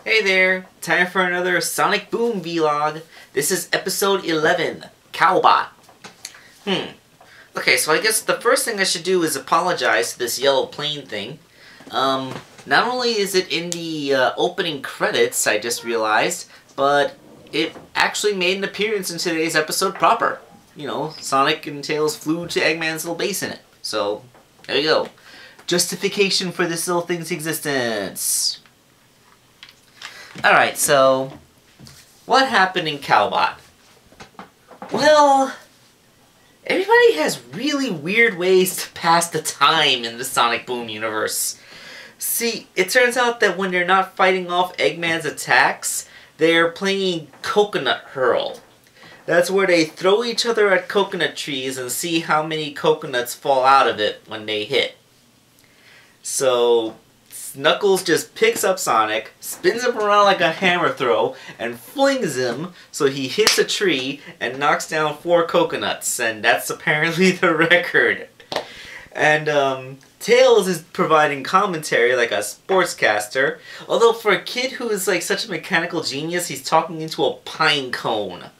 Hey there, time for another Sonic Boom vlog. This is episode 11, Cowbot. Okay, so I guess the first thing I should do is apologize to this yellow plane thing. Not only is it in the opening credits, I just realized, but it actually made an appearance in today's episode proper. You know, Sonic and Tails flew to Eggman's little base in it. So, there you go. Justification for this little thing's existence. Alright, so, what happened in Cowbot? Well, everybody has really weird ways to pass the time in the Sonic Boom universe. See, it turns out that when they're not fighting off Eggman's attacks, they're playing Coconut Hurl. That's where they throw each other at coconut trees and see how many coconuts fall out of it when they hit. So, Knuckles just picks up Sonic, spins him around like a hammer throw, and flings him so he hits a tree and knocks down 4 coconuts, and that's apparently the record. And Tails is providing commentary like a sportscaster, although for a kid who is like such a mechanical genius, he's talking into a pine cone.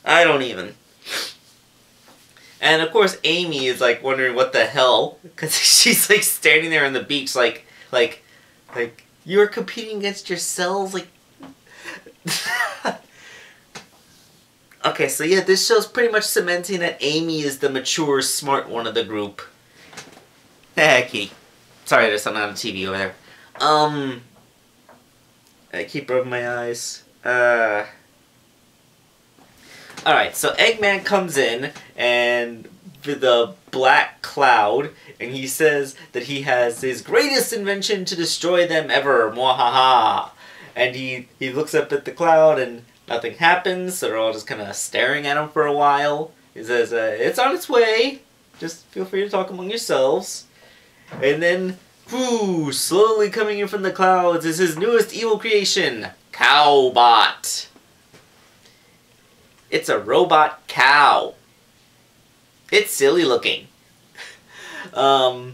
I don't even. And of course Amy is like wondering what the hell, because she's like standing there on the beach like you're competing against yourselves, like. Okay, so yeah, this show's pretty much cementing that Amy is the mature, smart one of the group. Kitty. Sorry, there's something on the TV over there. I keep rubbing my eyes. Alright, so Eggman comes in, and the black cloud, and he says that he has his greatest invention to destroy them ever, mwahaha. And he looks up at the cloud and nothing happens, so they're all just kind of staring at him for a while. He says, it's on its way, just feel free to talk among yourselves. And then, whoo, slowly coming in from the clouds is his newest evil creation, Cowbot. It's a robot cow. It's silly looking. So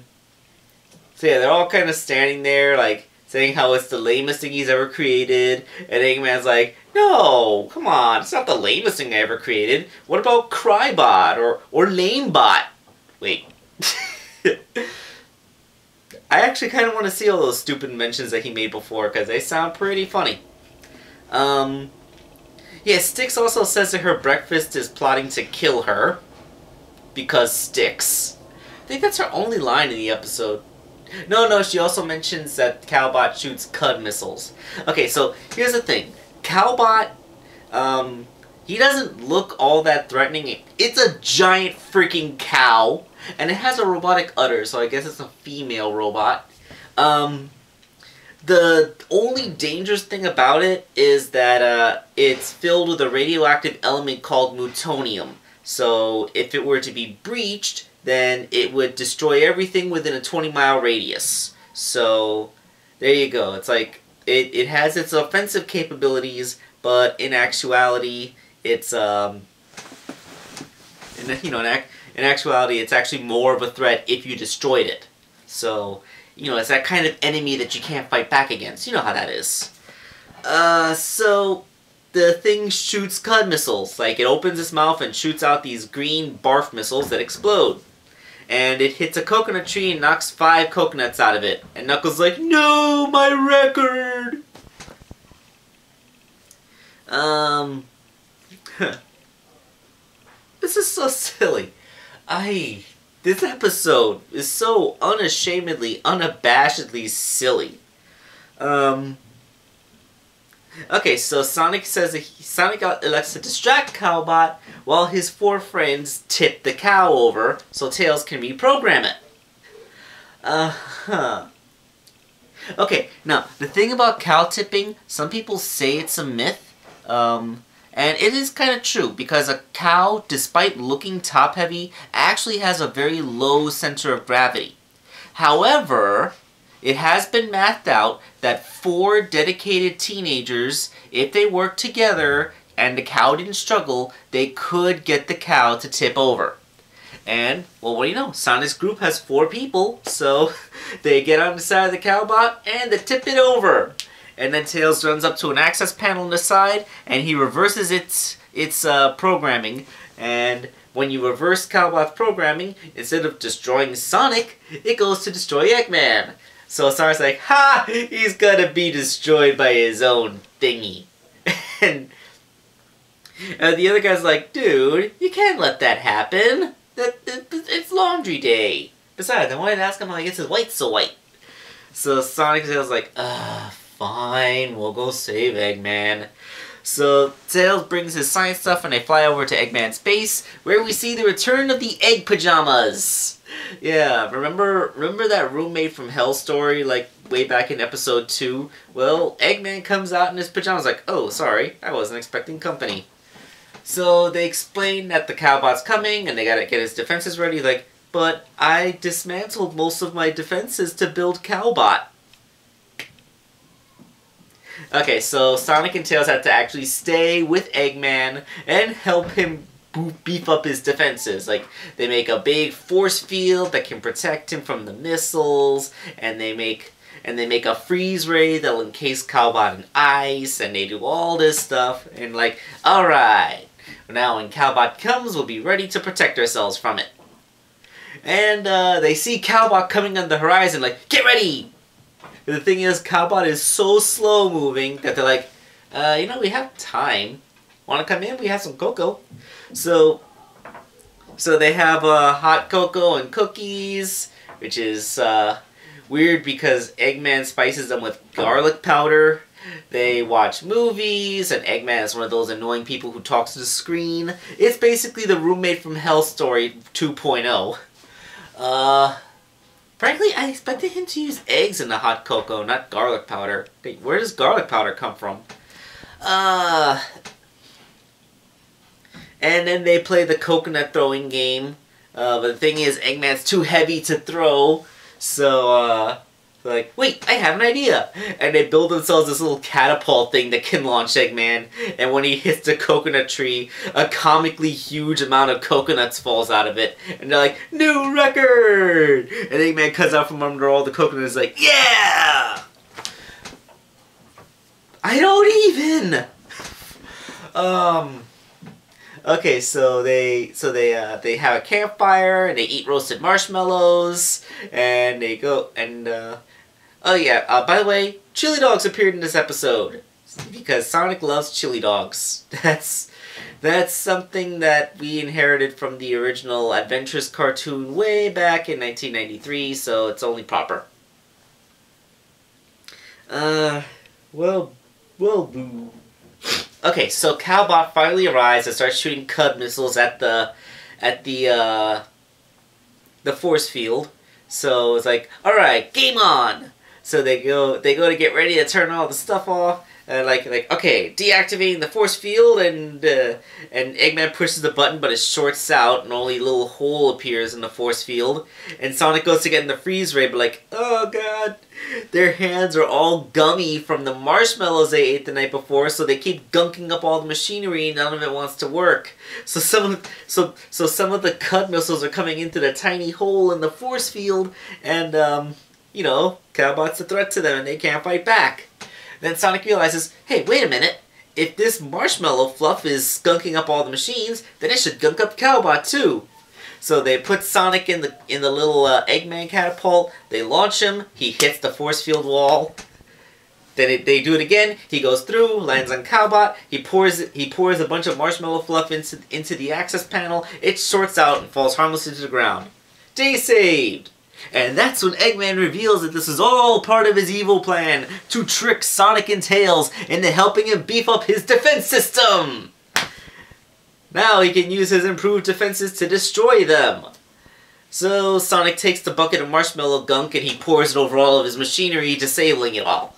yeah, they're all kind of standing there, like, saying how it's the lamest thing he's ever created. And Eggman's like, no, come on, it's not the lamest thing I ever created. What about Crybot or Lamebot? Wait. I actually kind of want to see all those stupid inventions that he made before, because they sound pretty funny. Yeah, Styx also says that her breakfast is plotting to kill her. Because Styx. I think that's her only line in the episode. No, she also mentions that Cowbot shoots Cud missiles. Okay, so here's the thing. Cowbot, he doesn't look all that threatening. It's a giant freaking cow, and it has a robotic udder, so I guess it's a female robot. The only dangerous thing about it is that it's filled with a radioactive element called mutonium. So if it were to be breached, then it would destroy everything within a 20-mile radius. So there you go. It's like it has its offensive capabilities, but in actuality, it's in actuality, it's actually more of a threat if you destroyed it. So, you know, it's that kind of enemy that you can't fight back against. You know how that is. So the thing shoots Cud missiles. Like, it opens its mouth and shoots out these green barf missiles that explode. And it hits a coconut tree and knocks 5 coconuts out of it. And Knuckles' like, no, my record! This is so silly. This episode is so unashamedly, unabashedly silly. Okay, so Sonic says that Sonic elects to distract Cowbot while his 4 friends tip the cow over so Tails can reprogram it. Okay, now, the thing about cow tipping, some people say it's a myth, and it is kind of true, because a cow, despite looking top-heavy, actually has a very low center of gravity. However, it has been mathed out that 4 dedicated teenagers, if they worked together and the cow didn't struggle, they could get the cow to tip over. And, well, what do you know? Sonic's group has 4 people, so they get on the side of the Cowbot and they tip it over. and then Tails runs up to an access panel on the side, and he reverses its programming. And when you reverse Calbot's programming, instead of destroying Sonic, it goes to destroy Eggman. So Sonic's like, ha! He's gonna be destroyed by his own thingy. And the other guy's like, dude, you can't let that happen. It's laundry day. Besides, I wanted to ask him how he gets his white so white. So Sonic and Tails like, fine, we'll go save Eggman. So Tails brings his science stuff and they fly over to Eggman's base, where we see the return of the Egg Pajamas. Yeah, remember that roommate from Hell story, like, way back in episode 2? Well, Eggman comes out in his pajamas like, oh, sorry, I wasn't expecting company. So they explain that the Calbot's coming and they gotta get his defenses ready, like, but I dismantled most of my defenses to build Calbot. Okay, so Sonic and Tails have to actually stay with Eggman and help him beef up his defenses. Like, they make a big force field that can protect him from the missiles, and they make a freeze ray that'll encase Calbot in ice, and they do all this stuff, and like, alright, now when Calbot comes, we'll be ready to protect ourselves from it. And they see Calbot coming on the horizon, like, get ready! And the thing is, Calbot is so slow moving that they're like, you know, we have time. Want to come in? We have some cocoa. So they have hot cocoa and cookies, which is weird because Eggman spices them with garlic powder. They watch movies, and Eggman is one of those annoying people who talks to the screen. It's basically the roommate from Hell story 2.0. Frankly, I expected him to use eggs in the hot cocoa, not garlic powder. Wait, where does garlic powder come from? And then they play the coconut throwing game. But the thing is, Eggman's too heavy to throw. So, they're like, wait, I have an idea. And they build themselves this little catapult thing that can launch Eggman. And when he hits the coconut tree, a comically huge amount of coconuts falls out of it. And they're like, new record! And Eggman comes out from under all the coconuts like, yeah! I don't even! Okay, so they have a campfire and they eat roasted marshmallows and they go and oh yeah, by the way, chili dogs appeared in this episode because Sonic loves chili dogs. That's something that we inherited from the original Adventures cartoon way back in 1993, so it's only proper. Well, boo. Okay, so Calbot finally arrives and starts shooting Cud missiles at the force field. So it's like, all right, game on. So they go to get ready to turn all the stuff off. Like okay, deactivating the force field, and Eggman pushes the button, but it shorts out, and only a little hole appears in the force field. And Sonic goes to get in the freeze ray, but like, oh god, their hands are all gummy from the marshmallows they ate the night before, so they keep gunking up all the machinery, and none of it wants to work. So some of the Cud missiles are coming into the tiny hole in the force field, and you know, Calbot's a threat to them, and they can't fight back. Then Sonic realizes, hey, wait a minute. If this marshmallow fluff is skunking up all the machines, then it should gunk up Calbot too. So they put Sonic in the little Eggman catapult. They launch him. He hits the force field wall. Then they do it again. He goes through, lands on Calbot. He pours a bunch of marshmallow fluff into the access panel. It shorts out and falls harmlessly to the ground. Day saved. And that's when Eggman reveals that this is all part of his evil plan to trick Sonic and Tails into helping him beef up his defense system! Now he can use his improved defenses to destroy them. So Sonic takes the bucket of marshmallow gunk and he pours it over all of his machinery, disabling it all.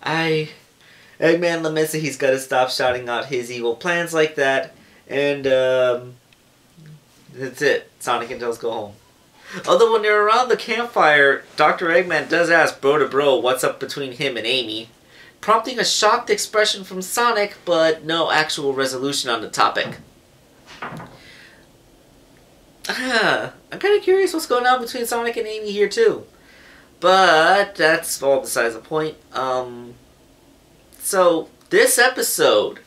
Eggman laments that he's got to stop shouting out his evil plans like that, and that's it. Sonic and Tails go home. Although when they're around the campfire, Dr. Eggman does ask bro to bro what's up between him and Amy, prompting a shocked expression from Sonic, but no actual resolution on the topic. I'm kind of curious what's going on between Sonic and Amy here too. But that's all besides the point. So this episode,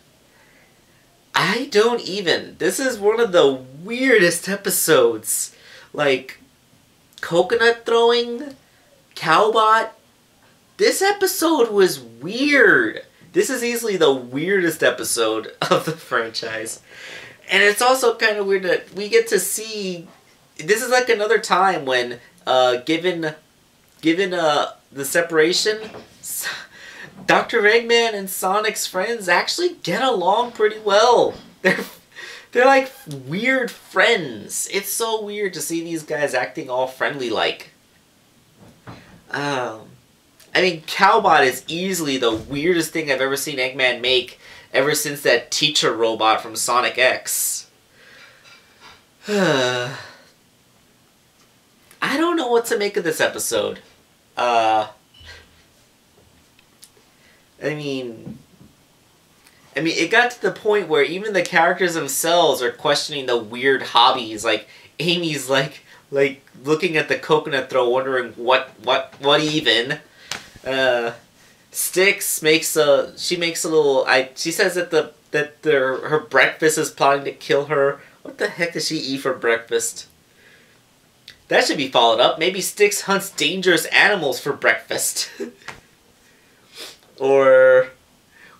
this is one of the weirdest episodes. Like, coconut throwing, Cowbot. This episode was weird. This is easily the weirdest episode of the franchise. And it's also kind of weird that we get to see... This is like another time when, given the separation, Dr. Eggman and Sonic's friends actually get along pretty well. They're like weird friends. It's so weird to see these guys acting all friendly like. I mean, Cowbot is easily the weirdest thing I've ever seen Eggman make ever since that teacher robot from Sonic X. I don't know what to make of this episode. I mean, it got to the point where even the characters themselves are questioning the weird hobbies. Like, Amy's like looking at the coconut throw, wondering what even. Styx makes a little. She says that her breakfast is plotting to kill her. What the heck does she eat for breakfast? That should be followed up. Maybe Styx hunts dangerous animals for breakfast. Or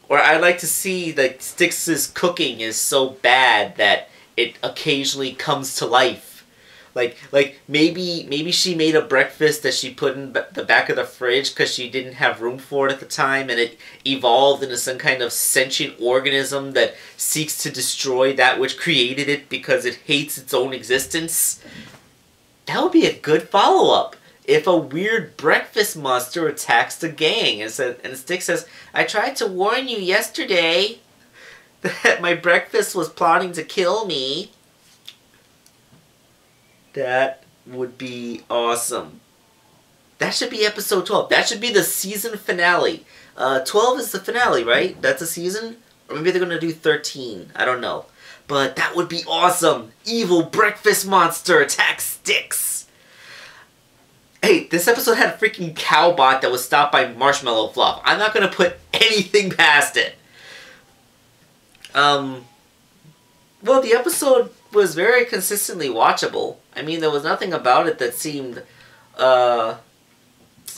I'd like to see that Styx's cooking is so bad that it occasionally comes to life. Like maybe she made a breakfast that she put in the back of the fridge because she didn't have room for it at the time, and it evolved into some kind of sentient organism that seeks to destroy that which created it because it hates its own existence. That would be a good follow-up. If a weird breakfast monster attacks the gang, and Styx says, "I tried to warn you yesterday that my breakfast was plotting to kill me." That would be awesome. That should be episode 12. That should be the season finale. 12 is the finale, right? That's a season? Or maybe they're going to do 13. I don't know. But that would be awesome. Evil breakfast monster attacks Styx. Hey, this episode had a freaking Cowbot that was stopped by Marshmallow Fluff. I'm not going to put anything past it. Well, the episode was very consistently watchable. I mean, there was nothing about it that seemed, it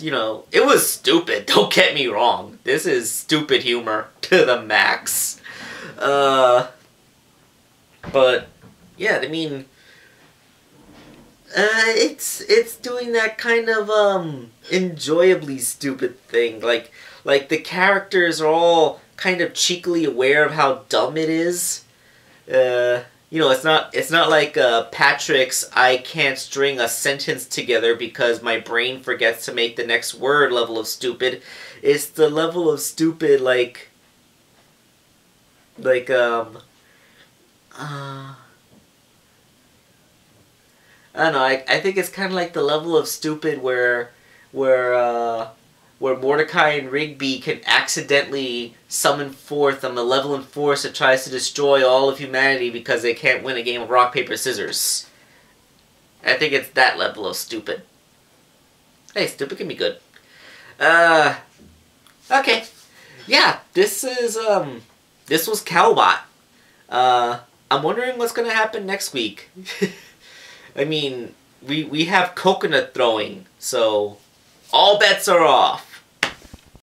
was stupid. Don't get me wrong. This is stupid humor to the max. But, yeah, I mean, it's doing that kind of, enjoyably stupid thing. Like the characters are all kind of cheekily aware of how dumb it is. It's not like Patrick's "I can't string a sentence together because my brain forgets to make the next word" level of stupid. It's the level of stupid I don't know, I think it's kind of like the level of stupid where Mordecai and Rigby can accidentally summon forth a malevolent force that tries to destroy all of humanity because they can't win a game of rock, paper, scissors. I think it's that level of stupid. Hey, stupid can be good. Okay. Yeah, this was Cowbot. I'm wondering what's gonna happen next week. I mean, we have coconut throwing, so all bets are off.